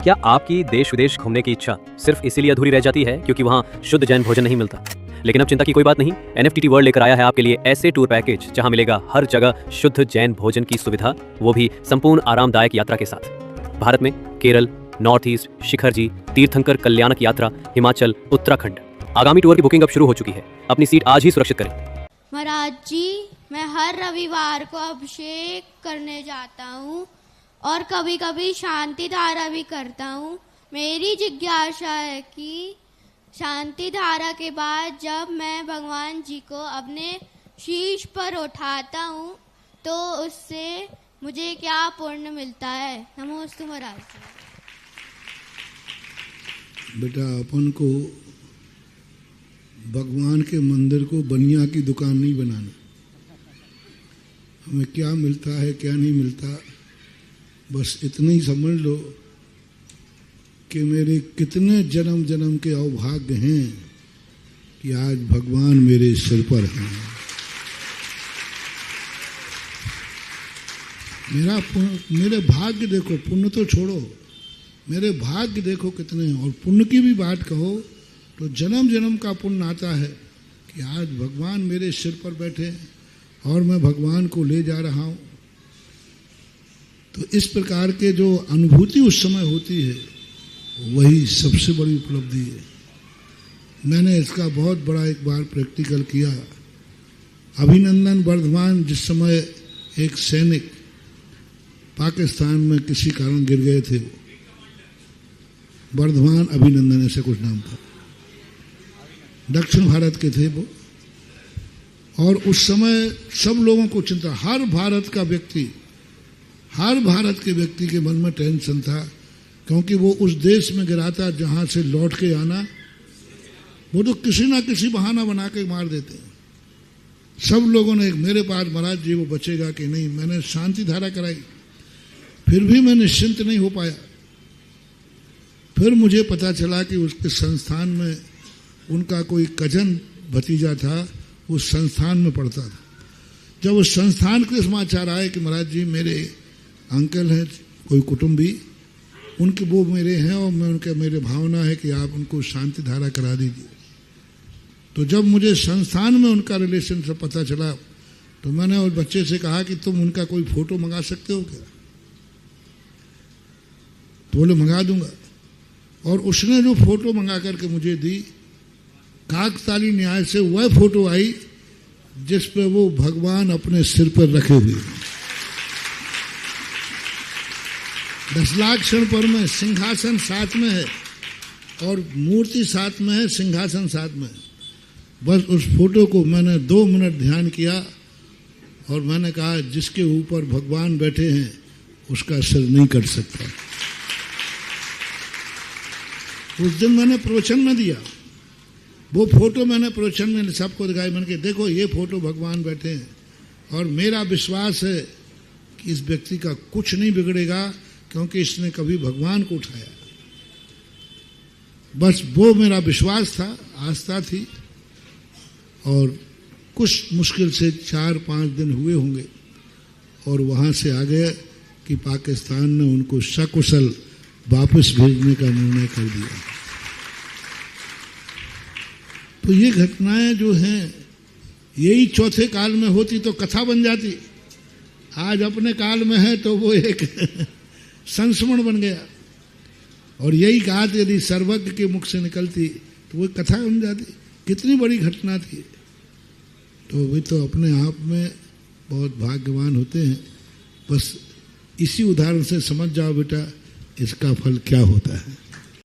क्या आपकी देश विदेश घूमने की इच्छा सिर्फ इसीलिए अधूरी रह जाती है क्योंकि वहाँ शुद्ध जैन भोजन नहीं मिलता? लेकिन अब चिंता की कोई बात नहीं। एनएफटीटी वर्ल्ड लेकर आया है आपके लिए ऐसे टूर पैकेज जहां मिलेगा हर जगह शुद्ध जैन भोजन की सुविधा, वो भी संपूर्ण आरामदायक यात्रा के साथ। भारत में केरल, नॉर्थ ईस्ट, शिखर जी, तीर्थंकर कल्याणक यात्रा, हिमाचल, उत्तराखंड। आगामी टूर की बुकिंग अब शुरू हो चुकी है। अपनी सीट आज ही सुरक्षित करें। महाराज जी, मैं हर रविवार को अभिषेक करने जाता हूँ और कभी कभी शांति धारा भी करता हूँ। मेरी जिज्ञासा है कि शांति धारा के बाद जब मैं भगवान जी को अपने शीश पर उठाता हूँ तो उससे मुझे क्या पुण्य मिलता है? नमोस्तु महाराज जी। बेटा, अपन को भगवान के मंदिर को बनिया की दुकान नहीं बनाना। हमें क्या मिलता है क्या नहीं मिलता, बस इतना ही समझ लो कि मेरे कितने जन्म जन्म के अवभाग्य हैं कि आज भगवान मेरे सिर पर हैं। मेरे भाग्य देखो, पुण्य तो छोड़ो, मेरे भाग्य देखो कितने हैं। और पुण्य की भी बात कहो तो जन्म जन्म का पुण्य आता है कि आज भगवान मेरे सिर पर बैठे हैं और मैं भगवान को ले जा रहा हूँ। तो इस प्रकार के जो अनुभूति उस समय होती है वही सबसे बड़ी उपलब्धि है। मैंने इसका बहुत बड़ा एक बार प्रैक्टिकल किया। अभिनंदन वर्धमान जिस समय एक सैनिक पाकिस्तान में किसी कारण गिर गए थे, वर्धमान अभिनंदन ऐसे कुछ नाम था, दक्षिण भारत के थे वो। और उस समय सब लोगों को चिंता, हर भारत के व्यक्ति के मन में टेंशन था, क्योंकि वो उस देश में गिरा था जहां से लौट के आना वो तो किसी ना किसी बहाना बना के मार देते हैं। सब लोगों ने मेरे पास, महाराज जी वो बचेगा कि नहीं। मैंने शांति धारा कराई, फिर भी मैं निश्चिंत नहीं हो पाया। फिर मुझे पता चला कि उसके संस्थान में उनका कोई कजन भतीजा था, उस संस्थान में पढ़ता था। जब उस संस्थान के समाचार आए कि महाराज जी मेरे अंकल हैं, कोई कुटुंबी, उनके वो मेरे हैं और मेरे भावना है कि आप उनको शांति धारा करा दीजिए। तो जब मुझे संस्थान में उनका रिलेशन से पता चला तो मैंने उस बच्चे से कहा कि तुम उनका कोई फोटो मंगा सकते हो क्या? तो बोले मंगा दूंगा। और उसने जो फोटो मंगा करके मुझे दी, काकताली न्याय से वह फोटो आई जिस पे वो भगवान अपने सिर पर रखे हुए, दशलाक्षण पर में, सिंहासन साथ में है और मूर्ति साथ में है, सिंहासन साथ में है। बस उस फोटो को मैंने 2 मिनट ध्यान किया और मैंने कहा जिसके ऊपर भगवान बैठे हैं उसका सिर नहीं कट सकता। उस दिन मैंने प्रवचन में दिया, वो फोटो मैंने प्रवचन में सबको दिखाई। मैंने कहा देखो ये फोटो भगवान बैठे हैं और मेरा विश्वास है कि इस व्यक्ति का कुछ नहीं बिगड़ेगा क्योंकि इसने कभी भगवान को उठाया। बस वो मेरा विश्वास था, आस्था थी। और कुछ मुश्किल से 4-5 दिन हुए होंगे और वहाँ से आ गए कि पाकिस्तान ने उनको सकुशल वापस भेजने का निर्णय कर दिया। तो ये घटनाएं जो हैं यही चौथे काल में होती तो कथा बन जाती। आज अपने काल में है तो वो एक संस्मरण बन गया। और यही कहा था यदि सर्वज्ञ के मुख से निकलती तो वो कथा बन जाती। कितनी बड़ी घटना थी। तो वे तो अपने आप में बहुत भाग्यवान होते हैं। बस इसी उदाहरण से समझ जाओ बेटा इसका फल क्या होता है।